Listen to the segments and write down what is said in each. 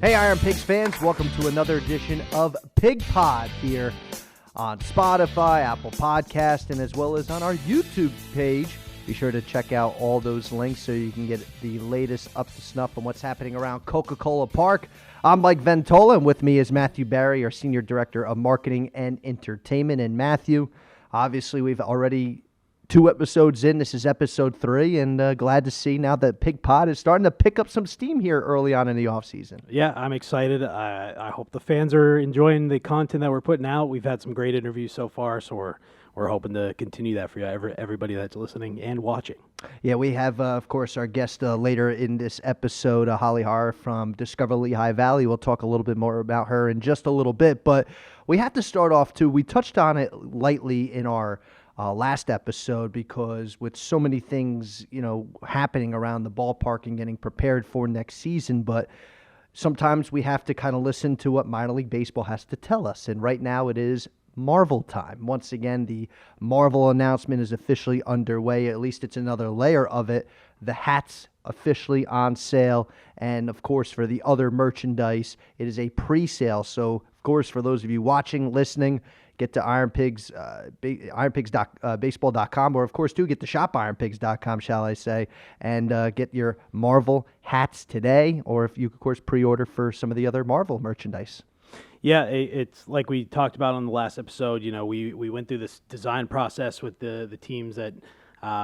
Hey, Iron Pigs fans, welcome to another edition of PigPod here on Spotify, Apple Podcast, and as well as on our YouTube page. Be sure to check out all those links so you can get the latest up to snuff on what's happening around Coca-Cola Park. I'm Mike Ventola, and with me is Matthew Bari, our Senior Director of Marketing and Entertainment. And Matthew, obviously we've already 2 episodes in. This is episode 3, and glad to see now that PigPod is starting to pick up some steam here early on in the offseason. Yeah, I'm excited. I hope the fans are enjoying the content that we're putting out. We've had some great interviews so far, so we're hoping to continue that for you, everybody that's listening and watching. Yeah, we have, of course, our guest later in this episode, Harrar from Discover Lehigh Valley. We'll talk a little bit more about her in just a little bit, but we have to start off, too. We touched on it lightly in our last episode because with so many things, happening around the ballpark and getting prepared for next season, but sometimes we have to kind of listen to what minor league baseball has to tell us. And right now it is Marvel time. Once again, the Marvel announcement is officially underway. At least it's another layer of it. The hats officially on sale. And of course, for the other merchandise, it is a pre-sale. So of course, for those of you watching, listening, get to IronPigs, IronPigs.baseball.com, or of course, do get to shop IronPigs.com, shall I say, and get your Marvel hats today, or if you, of course, pre-order for some of the other Marvel merchandise. Yeah, it's like we talked about on the last episode. We went through this design process with the teams at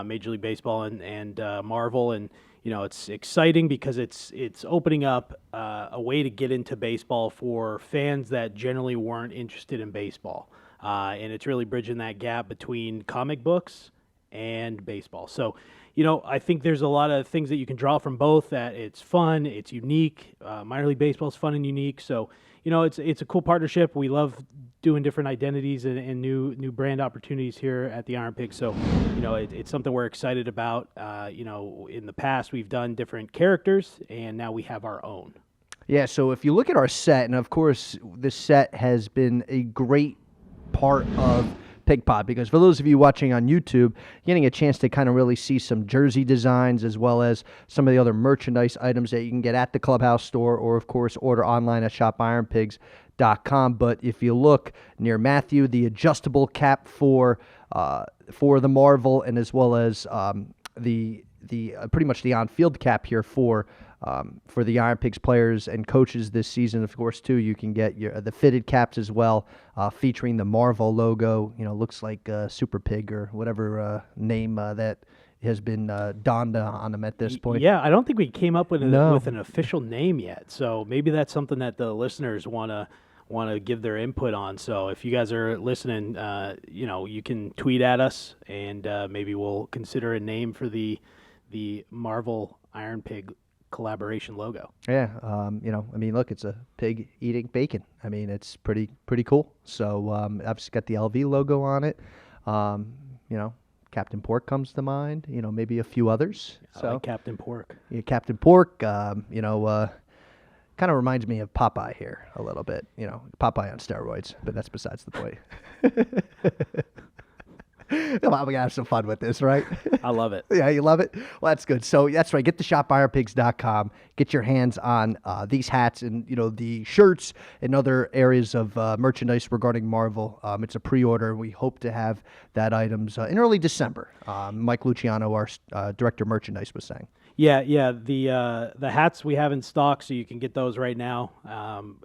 Major League Baseball and Marvel, and it's exciting because it's opening up a way to get into baseball for fans that generally weren't interested in baseball. And it's really bridging that gap between comic books and baseball. So, I think there's a lot of things that you can draw from both, that it's fun, it's unique. Minor League Baseball is fun and unique. So, it's a cool partnership. We love doing different identities and new brand opportunities here at the Iron Pigs. So, it's something we're excited about. In the past, we've done different characters, and now we have our own. Yeah, so if you look at our set, and of course, this set has been a great part of PigPod, because for those of you watching on YouTube, getting a chance to kind of really see some jersey designs as well as some of the other merchandise items that you can get at the clubhouse store, or of course order online at shopironpigs.com. But if you look near Matthew, the adjustable cap for the Marvel, and as well as the pretty much the on-field cap here for the Iron Pigs players and coaches this season. Of course, too, you can get the fitted caps as well, featuring the Marvel logo. Looks like Super Pig or whatever name that has been donned on them at this point. Yeah, I don't think we came up with an official name yet. So maybe that's something that the listeners want to give their input on. So if you guys are listening, you can tweet at us, and maybe we'll consider a name for the Marvel Iron Pig collaboration logo. Yeah, look, it's a pig eating bacon. It's pretty cool. So I've just got the LV logo on it. Captain Pork comes to mind. Maybe a few others. I like Captain Pork. Yeah, Captain Pork. Kind of reminds me of Popeye here a little bit. Popeye on steroids, but that's besides the point. Come on, we gotta have some fun with this, right? I love it. Yeah, you love it? Well, that's good. So that's right. Get to shopironpigs.com. Get your hands on these hats and, the shirts and other areas of merchandise regarding Marvel. It's a pre-order. We hope to have that items in early December. Mike Luciano, our director of merchandise, was saying. Yeah. The hats we have in stock, so you can get those right now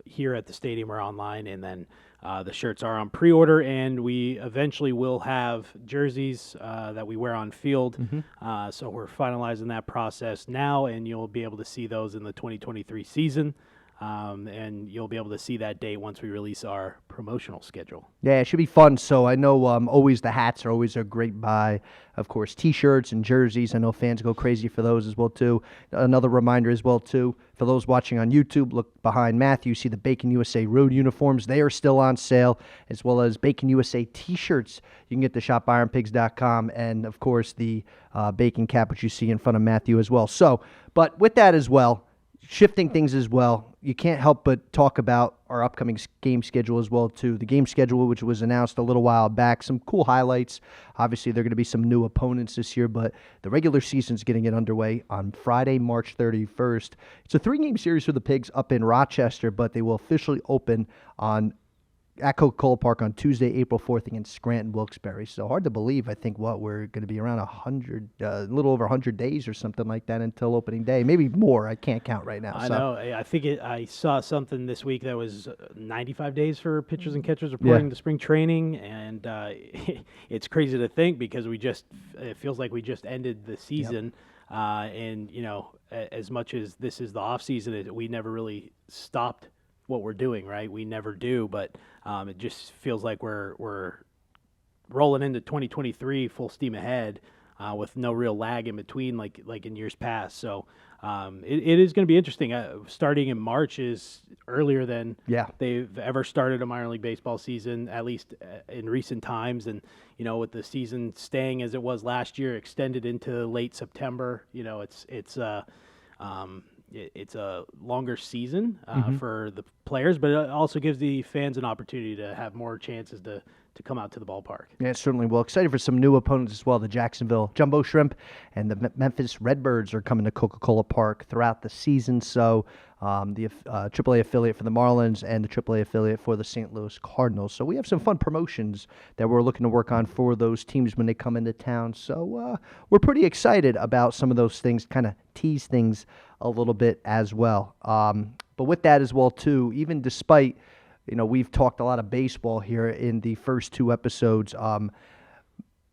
here at the stadium or online, and then the shirts are on pre-order, and we eventually will have jerseys that we wear on field. Mm-hmm. So we're finalizing that process now, and you'll be able to see those in the 2023 season. And you'll be able to see that date once we release our promotional schedule. Yeah, it should be fun. So I know always the hats are always a great buy. Of course, T-shirts and jerseys. I know fans go crazy for those as well, too. Another reminder as well, too, for those watching on YouTube, look behind Matthew. See the Bacon USA road uniforms. They are still on sale, as well as Bacon USA T-shirts. You can get to shopironpigs.com, and, of course, the bacon cap, which you see in front of Matthew as well. So, but with that as well, shifting things as well, you can't help but talk about our upcoming game schedule as well, too. The game schedule, which was announced a little while back, some cool highlights. Obviously, there are going to be some new opponents this year, but the regular season's getting it underway on Friday, March 31st. It's a 3-game series for the Pigs up in Rochester, but they will officially open at Coca-Cola Park on Tuesday, April 4th against Scranton Wilkes-Barre. So hard to believe. I think we're going to be around a little over 100 days or something like that until opening day. Maybe more. I can't count right now. I know. I think I saw something this week that was 95 days for pitchers and catchers reporting to spring training, and it's crazy to think because it feels like we just ended the season, and as much as this is the off season, we never really stopped what we're doing, right? We never do, but it just feels like we're rolling into 2023 full steam ahead with no real lag in between like in years past. So it is going to be interesting. Starting in March is earlier than they've ever started a minor league baseball season, at least in recent times. And with the season staying as it was last year, extended into late September, it's a longer season for the players, but it also gives the fans an opportunity to have more chances to come out to the ballpark. Yeah, certainly will. Excited for some new opponents as well. The Jacksonville Jumbo Shrimp and the Memphis Redbirds are coming to Coca-Cola Park throughout the season. So the AAA affiliate for the Marlins and the AAA affiliate for the St. Louis Cardinals. So we have some fun promotions that we're looking to work on for those teams when they come into town. So we're pretty excited about some of those things, kind of tease things a little bit as well. But with that as well, too, even despite, we've talked a lot of baseball here in the first 2 episodes,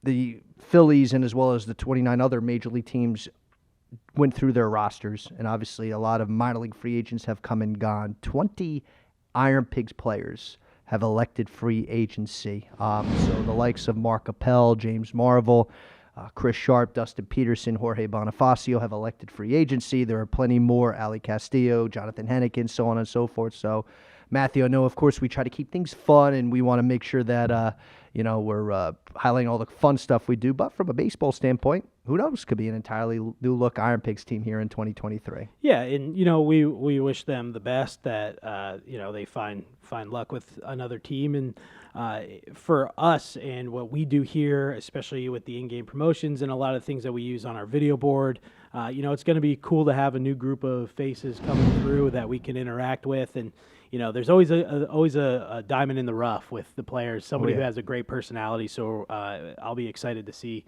the Phillies and as well as the 29 other major league teams went through their rosters, and obviously a lot of minor league free agents have come and gone. 20 IronPigs players have elected free agency. So the likes of Mark Appel, James Marvel, Chris Sharp, Dustin Peterson, Jorge Bonifacio have elected free agency. There are plenty more, Ali Castillo, Jonathan Hennigan, so on and so forth. So, Matthew, I know, of course, we try to keep things fun, and we want to make sure that, we're highlighting all the fun stuff we do. But from a baseball standpoint, who knows? Could be an entirely new look IronPigs team here in 2023. Yeah, and we wish them the best. That they find luck with another team, and for us and what we do here, especially with the in-game promotions and a lot of things that we use on our video board, it's going to be cool to have a new group of faces coming through that we can interact with. And there's always a diamond in the rough with the players, somebody who has a great personality. So I'll be excited to see,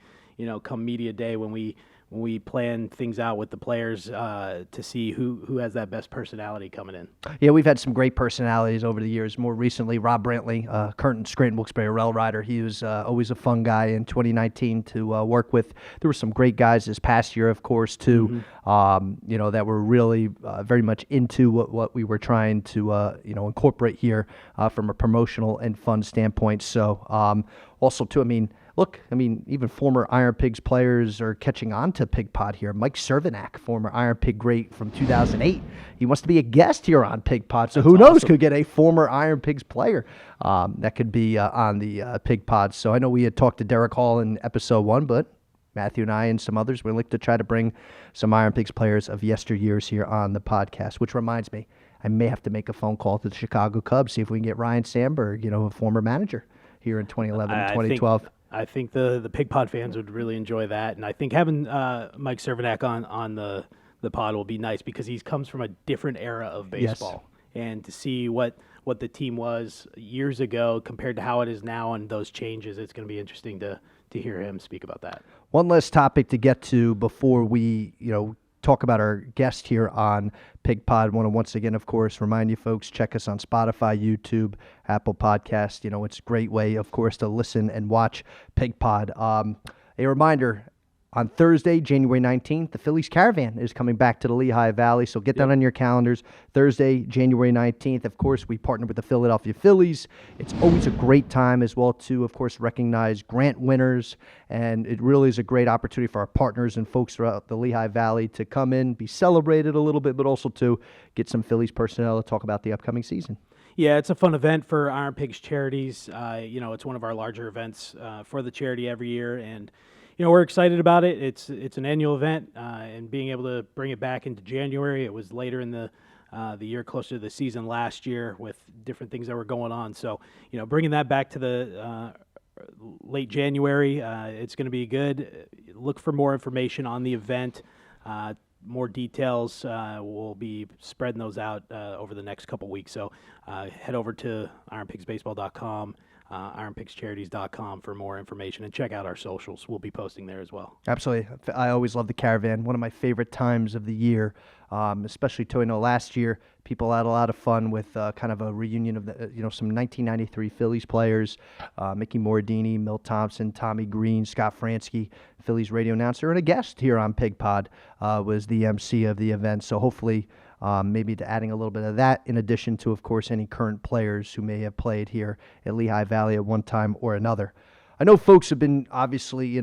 come media day when we plan things out with the players to see who has that best personality coming in. Yeah, we've had some great personalities over the years. More recently, Rob Brantley, current Scranton Wilkes-Barre Rail Rider. He was always a fun guy in 2019 to work with. There were some great guys this past year, of course, too, that were really very much into what we were trying to, incorporate here from a promotional and fun standpoint. So also, too, even former IronPigs players are catching on to PigPod here. Mike Cervenak, former IronPig great from 2008. He wants to be a guest here on PigPod. So who knows, could get a former IronPigs player that could be on the PigPod. So I know we had talked to Derek Hall in episode 1, but Matthew and I and some others, we like to try to bring some IronPigs players of yesteryears here on the podcast, which reminds me, I may have to make a phone call to the Chicago Cubs, see if we can get Ryan Sandberg, a former manager here in 2011 and 2012. I think the PigPod fans would really enjoy that, and I think having Mike Cervenak on the pod will be nice because he comes from a different era of baseball, and to see what the team was years ago compared to how it is now and those changes, it's going to be interesting to hear him speak about that. One last topic to get to before we talk about our guest here on PigPod. I want to once again, of course, remind you folks, check us on Spotify, YouTube, Apple Podcast. It's a great way, of course, to listen and watch PigPod. A reminder, on Thursday, January 19th, the Phillies Caravan is coming back to the Lehigh Valley, so get that on your calendars. Thursday, January 19th. Of course, we partnered with the Philadelphia Phillies. It's always a great time as well to, of course, recognize grant winners, and it really is a great opportunity for our partners and folks throughout the Lehigh Valley to come in, be celebrated a little bit, but also to get some Phillies personnel to talk about the upcoming season. Yeah, it's a fun event for IronPigs charities. It's one of our larger events for the charity every year, and we're excited about it. It's an annual event, and being able to bring it back into January. It was later in the year, closer to the season last year, with different things that were going on. So, bringing that back to the late January, it's going to be good. Look for more information on the event. More details. We'll be spreading those out over the next couple weeks. So head over to IronPigsBaseball.com, IronPigsCharities.com for more information, and check out our socials. We'll be posting there as well. Absolutely. I always love the caravan. One of my favorite times of the year, especially last year, people had a lot of fun with kind of a reunion of some 1993 Phillies players, Mickey Morandini, Milt Thompson, Tommy Green, Scott Fransky, Phillies radio announcer, and a guest here on PigPod was the MC of the event. So hopefully maybe adding a little bit of that, in addition to, of course, any current players who may have played here at Lehigh Valley at one time or another. I know folks have been obviously,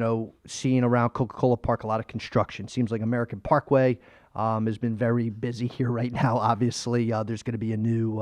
seeing around Coca-Cola Park a lot of construction. Seems like American Parkway has been very busy here right now. Obviously, there's going to be a new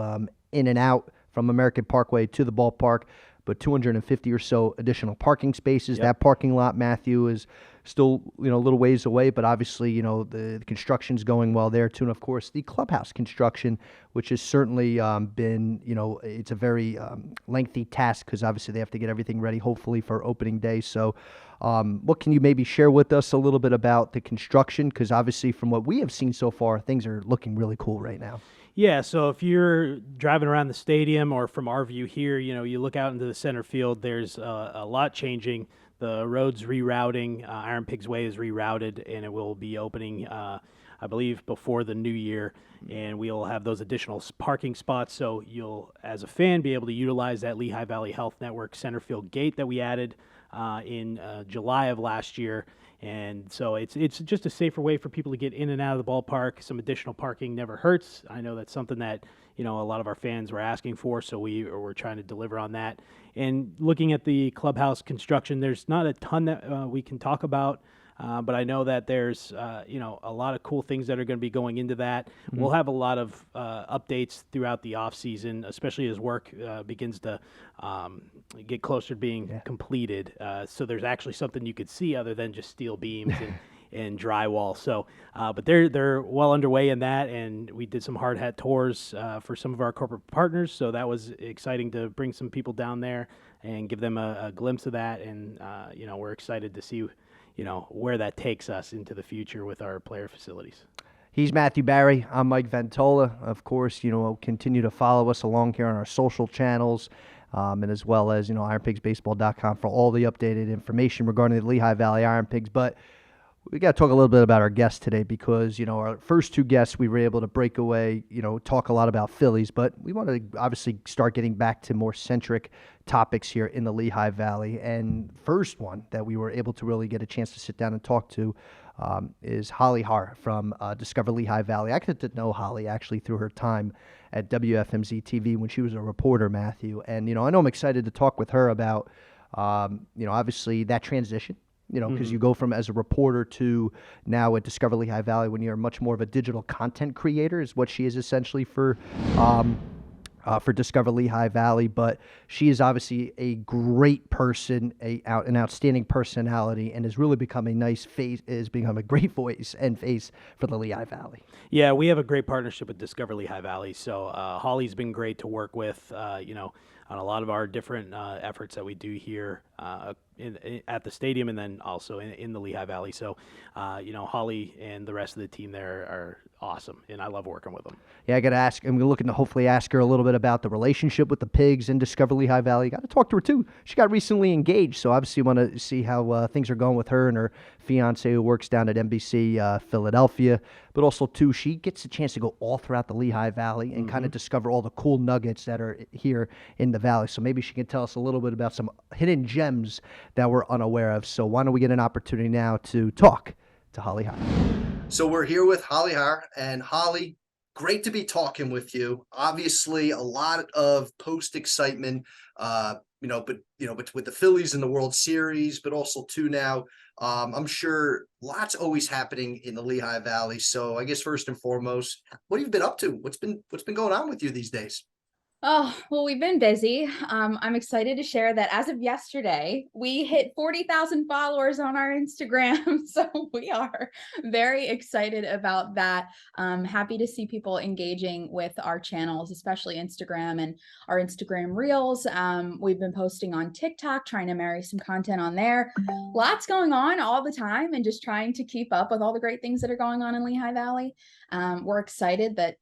in and out from American Parkway to the ballpark, but 250 or so additional parking spaces. Yep. That parking lot, Matthew, is still, a little ways away, but obviously, the construction's going well there too. And of course, the clubhouse construction, which has certainly been, it's a very lengthy task, because obviously they have to get everything ready, hopefully, for opening day. So what can you maybe share with us a little bit about the construction? Because obviously, from what we have seen so far, things are looking really cool right now. Yeah, so if you're driving around the stadium, or from our view here, you look out into the center field, there's a lot changing. The road's rerouting. Iron Pigs Way is rerouted, and it will be opening, I believe, before the new year. And we'll have those additional parking spots, so you'll, as a fan, be able to utilize that Lehigh Valley Health Network center field gate that we added in July of last year. And so it's just a safer way for people to get in and out of the ballpark. Some additional parking never hurts. I know that's something that a lot of our fans were asking for, so we're trying to deliver on that. And looking at the clubhouse construction, there's not a ton that we can talk about, but I know that there's a lot of cool things that are going to be going into that. Mm-hmm. We'll have a lot of updates throughout the off season, especially as work begins to get closer to being completed. So there's actually something you could see other than just steel beams and drywall. So, but they're well underway in that, and we did some hard hat tours for some of our corporate partners. So that was exciting to bring some people down there and give them a glimpse of that. And we're excited to see where that takes us into the future with our player facilities. He's Matthew Bari. I'm Mike Ventola. Of course, continue to follow us along here on our social channels, and as well as, IronPigsBaseball.com for all the updated information regarding the Lehigh Valley Iron Pigs. But we got to talk a little bit about our guests today, because, our first two guests, we were able to break away, talk a lot about Phillies, but we want to obviously start getting back to more centric topics here in the Lehigh Valley. And first one that we were able to really get a chance to sit down and talk to is Holly Harrar from Discover Lehigh Valley. I got to know Holly actually through her time at WFMZ TV when she was a reporter, Matthew. And, I know I'm excited to talk with her about, obviously that transition. Because you go from as a reporter to now at Discover Lehigh Valley, when you're much more of a digital content creator, is what she is essentially for Discover Lehigh Valley. But she is obviously a great person, an outstanding personality, and has really become a nice face, has become a great voice and face for the Lehigh Valley. Yeah, we have a great partnership with Discover Lehigh Valley. So Holly's been great to work with, on a lot of our different efforts that we do here at the stadium, and then also in the Lehigh Valley. So, Holly and the rest of the team there are awesome, and I love working with them. Yeah, I got to ask, I'm looking to hopefully ask her a little bit about the relationship with the Pigs and Discover Lehigh Valley. Got to talk to her too. She got recently engaged, so obviously want to see how things are going with her and her fiance, who works down at NBC Philadelphia. But also too, she gets a chance to go all throughout the Lehigh Valley and kind of discover all the cool nuggets that are here in the valley. So maybe she can tell us a little bit about some hidden gems that we're unaware of. So why don't we get an opportunity now to talk to Holly Harrar. So we're here with Holly Harrar, and Holly, great to be talking with you. Obviously, a lot of post excitement, but with the Phillies in the World Series, but also too now, I'm sure lots always happening in the Lehigh Valley. So I guess first and foremost, what have you been up to? What's been going on with you these days? Oh, well, we've been busy. I'm excited to share that as of yesterday, we hit 40,000 followers on our Instagram. So we are very excited about that. Happy to see people engaging with our channels, especially Instagram and our Instagram Reels. We've been posting on TikTok, trying to marry some content on there. Lots going on all the time and just trying to keep up with all the great things that are going on in Lehigh Valley. We're excited that,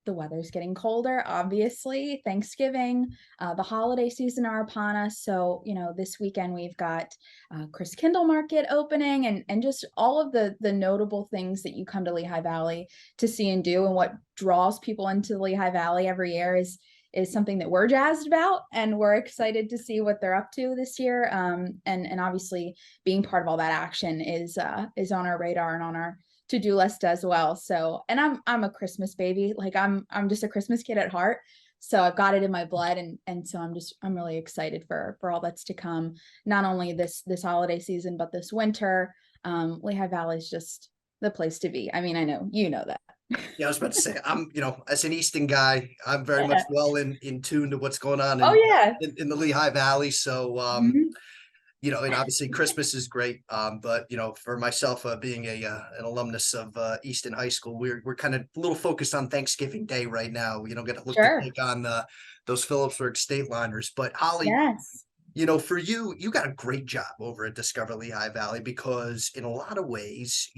the weather's getting colder, obviously. Thanksgiving, the holiday season are upon us. So, this weekend we've got Chris Kindle Market opening and just all of the notable things that you come to Lehigh Valley to see and do. And what draws people into Lehigh Valley every year is something that we're jazzed about, and we're excited to see what they're up to this year. And obviously being part of all that action is on our radar and on our to-do list as well. So, and I'm a Christmas baby. Like I'm just a Christmas kid at heart. So I've got it in my blood, and so I'm really excited for all that's to come. Not only this holiday season, but this winter. Lehigh Valley is just the place to be. I mean, I know you know that. Yeah, I was about to say, as an Easton guy, I'm very much Yeah. well in tune to what's going on Oh yeah. in the Lehigh Valley. So, Mhm. and obviously Christmas is great. But for myself, being an alumnus of Easton High School, we're kind of a little focused on Thanksgiving Day right now. Got to look to Sure. take on those Phillipsburg State liners. But Holly, Yes. for you, you got a great job over at Discover Lehigh Valley because in a lot of ways,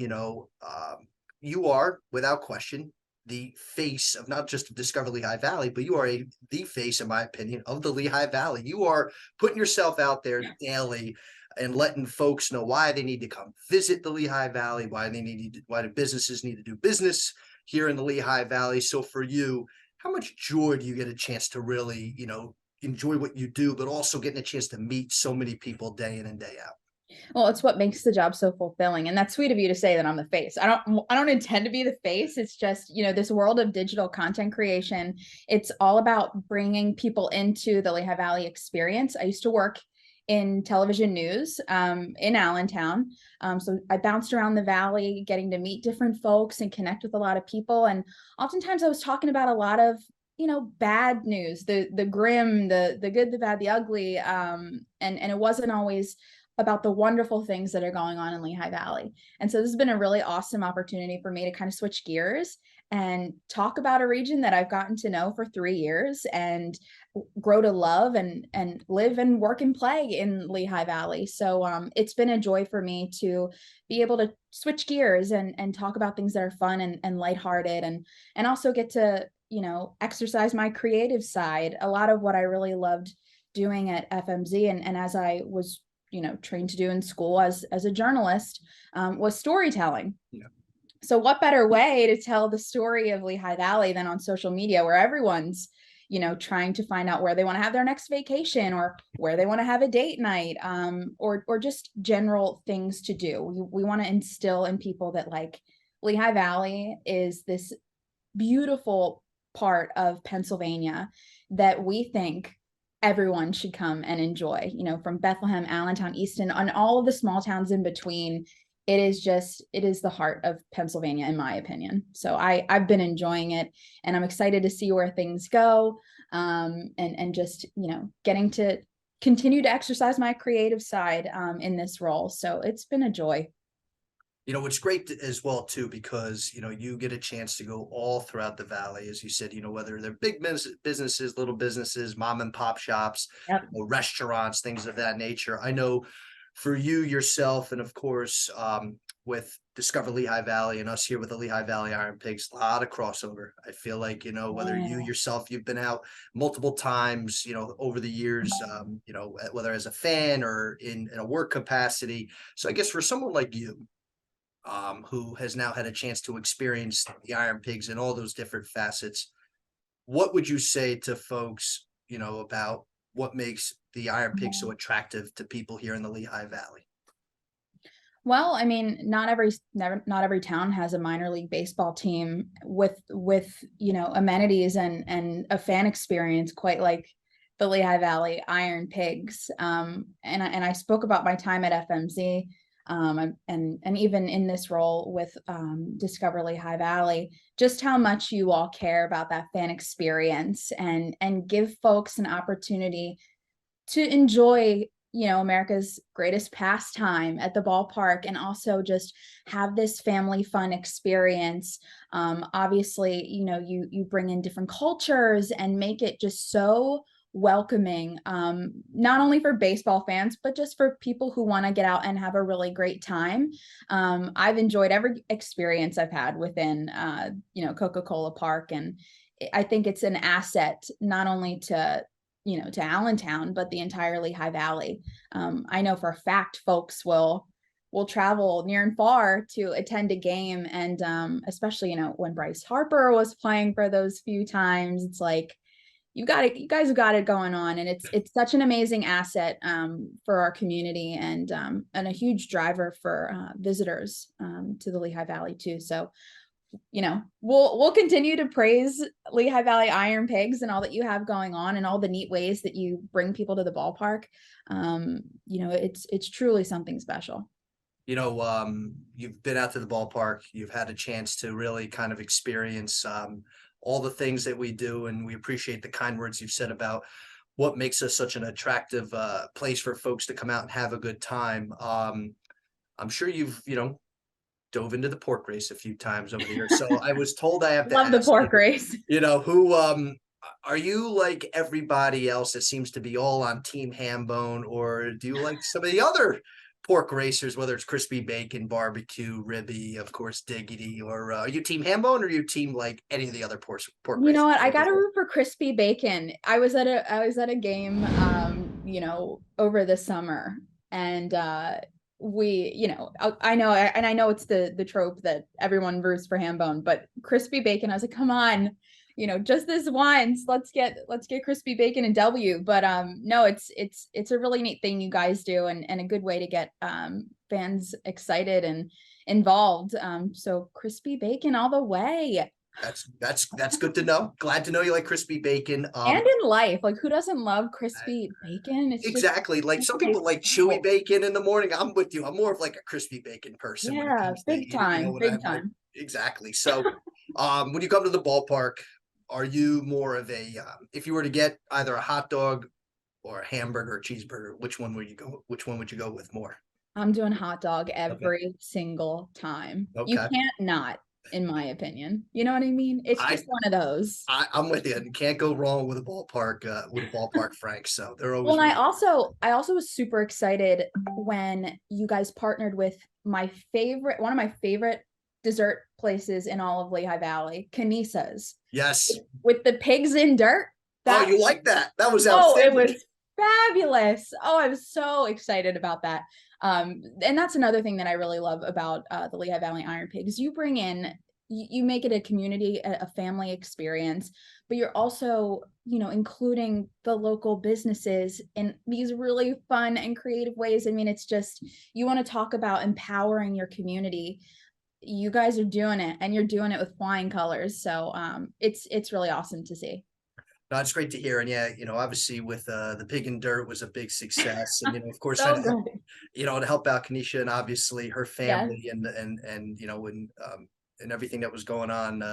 you are without question the face of not just Discover Lehigh Valley, but you are the face, in my opinion, of the Lehigh Valley. You are putting yourself out there daily and letting folks know why they need to come visit the Lehigh Valley, why the businesses need to do business here in the Lehigh Valley. So for you, how much joy do you get a chance to really, enjoy what you do, but also getting a chance to meet so many people day in and day out? Well, it's what makes the job so fulfilling. And that's sweet of you to say that I'm the face. I don't intend to be the face. It's just, this world of digital content creation. It's all about bringing people into the Lehigh Valley experience. I used to work in television news in Allentown. So I bounced around the valley, getting to meet different folks and connect with a lot of people. And oftentimes I was talking about a lot of bad news, the grim, the good, the bad, the ugly. And it wasn't always about the wonderful things that are going on in Lehigh Valley. And so this has been a really awesome opportunity for me to kind of switch gears and talk about a region that I've gotten to know for 3 years and grow to love and live and work and play in Lehigh Valley. So it's been a joy for me to be able to switch gears and talk about things that are fun and lighthearted and also get to, exercise my creative side. A lot of what I really loved doing at FMZ and as I was trained to do in school as a journalist was storytelling. Yeah. So what better way to tell the story of Lehigh Valley than on social media, where everyone's trying to find out where they want to have their next vacation or where they want to have a date night, or just general things to do. We want to instill in people that Lehigh Valley is this beautiful part of Pennsylvania that we think everyone should come and enjoy, from Bethlehem, Allentown, Easton, and all of the small towns in between. It is the heart of Pennsylvania, in my opinion. So I've been enjoying it, and I'm excited to see where things go, and just, getting to continue to exercise my creative side in this role. So it's been a joy. It's great as well too, because you get a chance to go all throughout the valley, as you said, whether they're big businesses, little businesses, mom and pop shops, Yep. restaurants, things of that nature. I know for you yourself, and of course, with Discover Lehigh Valley and us here with the Lehigh Valley IronPigs, a lot of crossover. I feel like, whether you Yeah. yourself, you've been out multiple times, over the years, whether as a fan or in a work capacity. So I guess for someone like you, who has now had a chance to experience the IronPigs in all those different facets, what would you say to folks, about what makes the IronPigs so attractive to people here in the Lehigh Valley? Well, I mean, not every town has a minor league baseball team with amenities and a fan experience quite like the Lehigh Valley IronPigs. And I spoke about my time at FMZ. and even in this role with Discover Lehigh Valley, just how much you all care about that fan experience and give folks an opportunity to enjoy, America's greatest pastime at the ballpark, and also just have this family fun experience. Obviously, you bring in different cultures and make it just so welcoming, not only for baseball fans, but just for people who want to get out and have a really great time. I've enjoyed every experience I've had within, Coca-Cola Park. And I think it's an asset, not only to Allentown, but the entire Lehigh Valley. I know for a fact folks will travel near and far to attend a game. And especially, when Bryce Harper was playing for those few times, it's like, you guys have got it going on. And it's such an amazing asset for our community, and a huge driver for visitors to the Lehigh Valley too. So, we'll continue to praise Lehigh Valley IronPigs and all that you have going on, and all the neat ways that you bring people to the ballpark. It's truly something special. You've been out to the ballpark, you've had a chance to really kind of experience all the things that we do, and we appreciate the kind words you've said about what makes us such an attractive place for folks to come out and have a good time. I'm sure you've, dove into the pork race a few times over the years. So I was told I have to Love the ask pork you, race. who are you like everybody else that seems to be all on Team Hambone, or do you like some of the other pork racers, whether it's crispy bacon, barbecue, ribby, of course, diggity, or are you Team Hambone, or are you team like any of the other pork You know racers? what? I got to root for crispy bacon. I was at a game, over the summer, and I know, and I know it's the trope that everyone roots for Hambone, but crispy bacon, I was like, come on, just this once, let's get crispy bacon and W. But no, it's a really neat thing you guys do, and a good way to get fans excited and involved. So crispy bacon all the way. That's good to know. Glad to know you like crispy bacon. And in life, like, who doesn't love crispy bacon? It's exactly. just, Like some people like chewy bacon in the morning. I'm with you. I'm more of like a crispy bacon person when it yeah, comes to big time, what I big like. time. Exactly. So, when you come to the ballpark, are you more of a if you were to get either a hot dog or a hamburger or cheeseburger, which one would you go? Which one would you go with more? I'm doing hot dog every single time. You Okay. can't not, in my opinion. You know what I mean? It's I just one of those. I'm with you. You can't go wrong with a ballpark, Frank. So they're always Well, and really I also was super excited when you guys partnered with one of my favorite dessert places in all of Lehigh Valley, Canisa's, yes. with the pigs in dirt. Oh, you like that? That was Oh, it outstanding. was fabulous. Oh, I was so excited about that. And that's another thing that I really love about the Lehigh Valley IronPigs. You bring in, you make it a community, a family experience, but you're also, including the local businesses in these really fun and creative ways. I mean, it's just, you want to talk about empowering your community. You guys are doing it, and you're doing it with flying colors. So it's really awesome to see. No, it's great to hear. And yeah, obviously with the Pig and Dirt was a big success. And, of course, So trying to help, to help out Kenesha and obviously her Yes. family and everything that was going on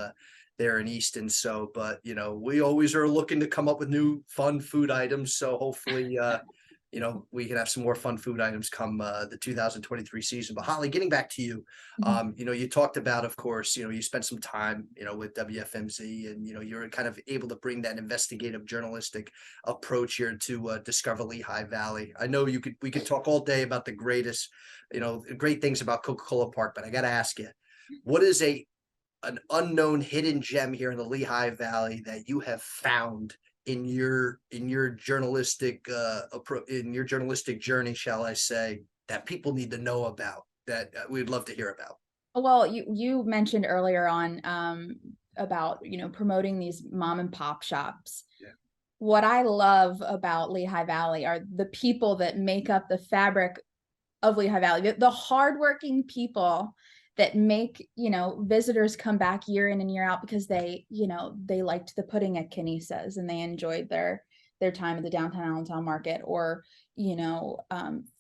there in Easton. So, but, we always are looking to come up with new fun food items. So hopefully, we can have some more fun food items come the 2023 season. But Holly, getting back to you, you talked about, of course, you spent some time, with WFMZ, and, you're kind of able to bring that investigative journalistic approach here to Discover Lehigh Valley. I know we could talk all day about the great things about Coca-Cola Park, but I got to ask you, what is an unknown hidden gem here in the Lehigh Valley that you have found in your journalistic journey, shall I say, that people need to know about, that we'd love to hear about? Well, you mentioned earlier on about promoting these mom and pop shops. Yeah. What I love about Lehigh Valley are the people that make up the fabric of Lehigh Valley, the hardworking people that make visitors come back year in and year out because they liked the pudding at Canisa's and they enjoyed their time at the downtown Allentown market. Or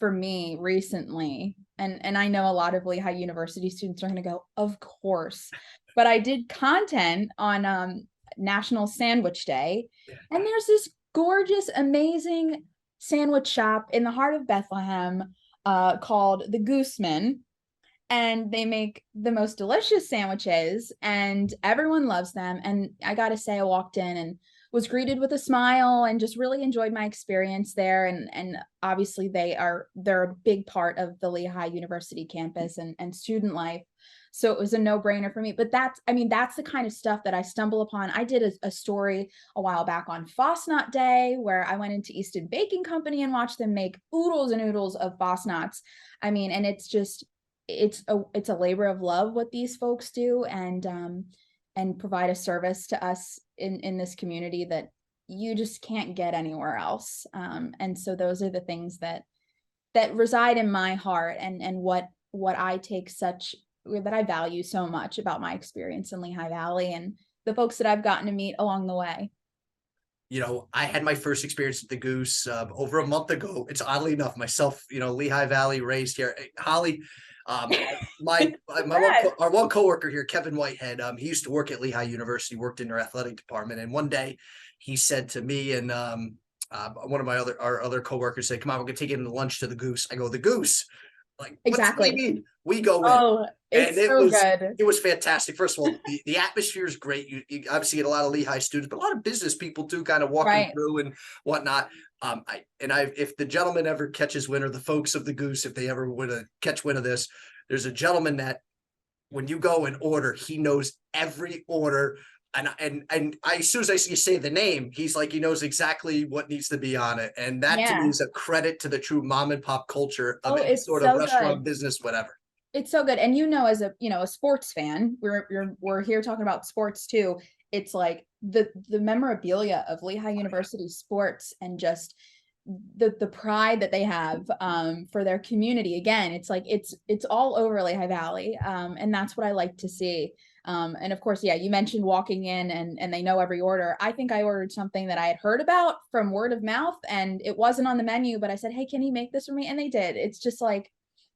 for me recently, And I know a lot of Lehigh University students are going to go, of course, but I did content on National Sandwich Day, and there's this gorgeous, amazing sandwich shop in the heart of Bethlehem called the Gooseman, and they make the most delicious sandwiches and everyone loves them. And I gotta say, I walked in and was greeted with a smile and just really enjoyed my experience there. And obviously they're a big part of the Lehigh University campus and student life. So it was a no-brainer for me. But that's the kind of stuff that I stumble upon. I did a story a while back on Fosnot Day where I went into Easton Baking Company and watched them make oodles and oodles of Fosnots. And it's just, it's a labor of love what these folks do, and provide a service to us in this community that you just can't get anywhere else. And so those are the things that reside in my heart, and what I value so much about my experience in Lehigh Valley and the folks that I've gotten to meet along the way. I had my first experience at the Goose over a month ago. It's oddly enough, myself, Lehigh Valley, raised here. Holly, our one coworker here, Kevin Whitehead, he used to work at Lehigh University, worked in their athletic department. And one day he said to me and one of our other coworkers said, "Come on, we're gonna take him to lunch to the Goose." I go, "The Goose?" Like, exactly. What do you mean? We go in. Oh, it's and so good. It was fantastic. First of all, the atmosphere is great. You obviously get a lot of Lehigh students, but a lot of business people too, kind of walking through and whatnot. If the gentleman ever catches wind, or the folks of the Goose, if they ever would catch wind of this, there's a gentleman that when you go and order, he knows every order. And as soon as you say the name, he's like, he knows exactly what needs to be on it. And that to me is a credit to the true mom and pop culture of any sort of restaurant business, whatever. It's so good. And as a sports fan, we're here talking about sports too. It's like the memorabilia of Lehigh University sports, and just the pride that they have for their community. Again, it's like it's all over Lehigh Valley. And that's what I like to see. And of course, you mentioned walking in and they know every order. I think I ordered something that I had heard about from word of mouth, and it wasn't on the menu, but I said, "Hey, can you make this for me?" And they did.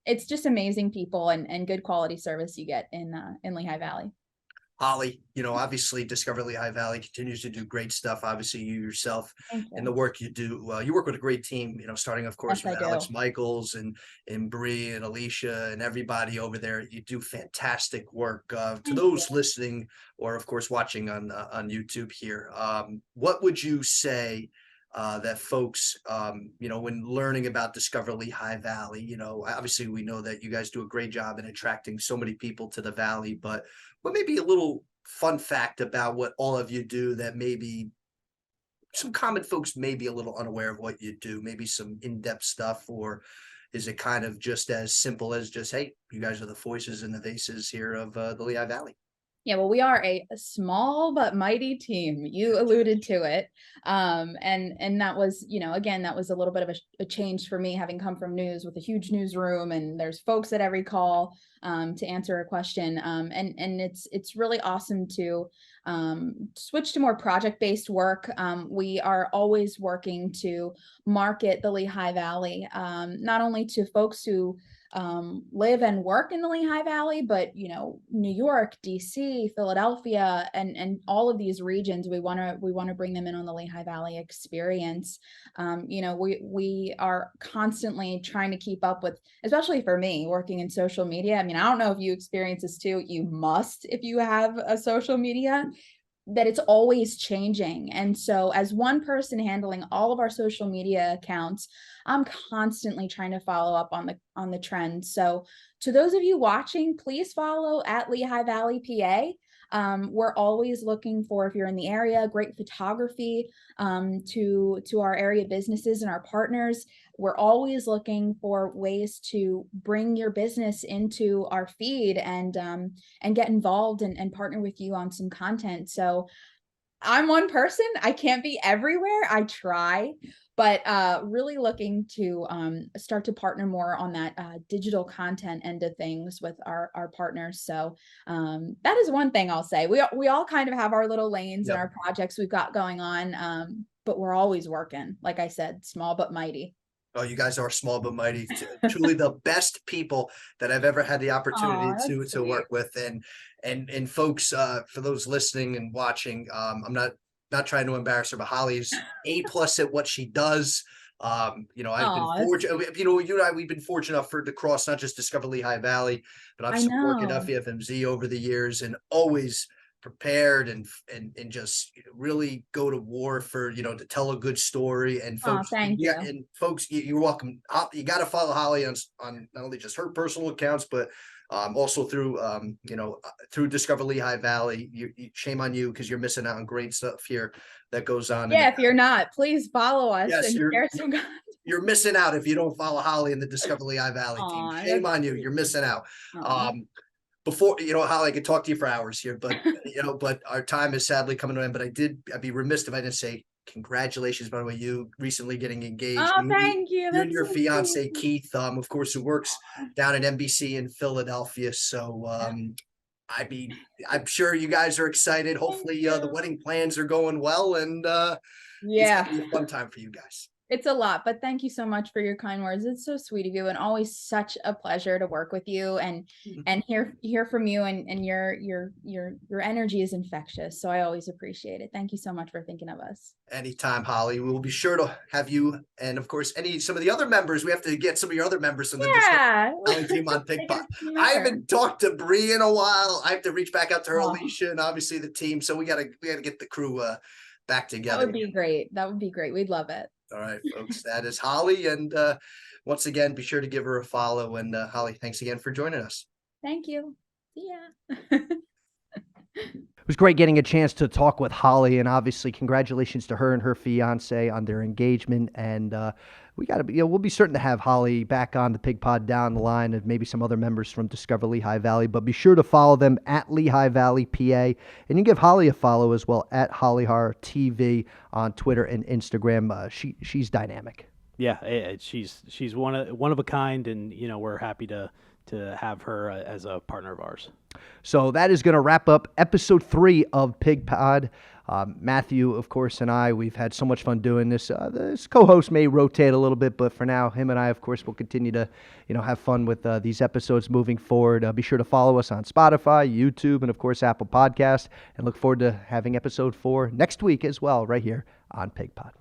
It's just amazing people and good quality service you get in Lehigh Valley. Holly, obviously Discover Lehigh Valley continues to do great stuff. Obviously you yourself and the work you do, you work with a great team, starting of course with Alex Michaels and Bree and Alicia and everybody over there. You do fantastic work. To those listening or of course watching on YouTube here, what would you say that folks, when learning about Discover Lehigh Valley, obviously we know that you guys do a great job in attracting so many people to the Valley, but what may be a little fun fact about what all of you do that maybe some common folks may be a little unaware of what you do, maybe some in-depth stuff, or is it kind of just as simple as just, hey, you guys are the voices and the faces here of the Lehigh Valley? Yeah, well, we are a small but mighty team. You alluded to it. And that was, again, that was a little bit of a change for me, having come from news with a huge newsroom, and there's folks at every call to answer a question. And it's really awesome to switch to more project-based work. We are always working to market the Lehigh Valley, not only to folks who live and work in the Lehigh Valley, but New York, DC, Philadelphia, and all of these regions, we want to bring them in on the Lehigh Valley experience. We are constantly trying to keep up with, especially for me working in social media. I don't know if you experience this too. You must, if you have a social media, that it's always changing. And so as one person handling all of our social media accounts, I'm constantly trying to follow up on the trends. So to those of you watching, please follow at Lehigh Valley, PA. We're always looking for, if you're in the area, great photography to our area businesses and our partners. We're always looking for ways to bring your business into our feed and get involved and partner with you on some content. So I'm one person. I can't be everywhere. I try, but really looking to start to partner more on that digital content end of things with our partners. So that is one thing I'll say. We all kind of have our little lanes and our projects we've got going on, but we're always working. Like I said, small but mighty. Oh, you guys are small but mighty. Truly the best people that I've ever had the opportunity Aw, that's to sweet. work with. And folks, for those listening and watching, I'm not trying to embarrass her, but Holly's A+ at what she does. I've been Aw, that's fortunate. sweet. You and I, we've been fortunate enough to cross not just Discover Lehigh Valley, but I've I supported know. FEFMZ over the years and always prepared and just really go to war for to tell a good story. And Aw, folks, thank yeah, you. and folks, you're welcome. You got to follow Holly on not only just her personal accounts, but also through through Discover Lehigh Valley. Shame on you because you're missing out on great stuff here that goes on. Yeah, if you're not, please follow us Yes, and share some guys. you're missing out if you don't follow Holly and the Discover Lehigh Valley team. Aw, Shame that's on you. sweet. You're missing out. Aw. Before Holly, I could talk to you for hours here, but but our time is sadly coming to an end. But I'd be remiss if I didn't say congratulations, by the way, you recently getting engaged. Oh, thank you. You and That's your so fiance sweet. Keith, of course, who works down at NBC in Philadelphia. So I'm sure you guys are excited. Hopefully the wedding plans are going well, and it's Yeah. gonna be a fun time for you guys. It's a lot, but thank you so much for your kind words. It's so sweet of you and always such a pleasure to work with you and hear from you, and your energy is infectious. So I always appreciate it. Thank you so much for thinking of us. Anytime, Holly. We will be sure to have you, and of course, some of the other members. We have to get some of your other members from the Yeah. Discovery team on Make it PigPod. a team I effort. haven't talked to Bree in a while. I have to reach back out to her, Aw. Alicia, and obviously the team. So we gotta get the crew back That together. would be great. That would be great. We'd love it. All right, folks. That is Holly, and once again, be sure to give her a follow. And Holly, thanks again for joining us. Thank you. See ya. It was great getting a chance to talk with Holly, and obviously congratulations to her and her fiance on their engagement. And we got to be, we'll be certain to have Holly back on the PigPod down the line, and maybe some other members from Discover Lehigh Valley. But be sure to follow them at Lehigh Valley PA, and you give Holly a follow as well at Harrar TV on Twitter and Instagram. She's dynamic. Yeah, she's one of a kind, and we're happy to have her as a partner of ours. So that is going to wrap up episode 3 of PigPod. Matthew, of course, and we've had so much fun doing this. This co-host may rotate a little bit, but for now, him and I, of course, will continue to, have fun with these episodes moving forward. Be sure to follow us on Spotify, YouTube, and of course, Apple Podcasts, and look forward to having episode 4 next week as well, right here on PigPod.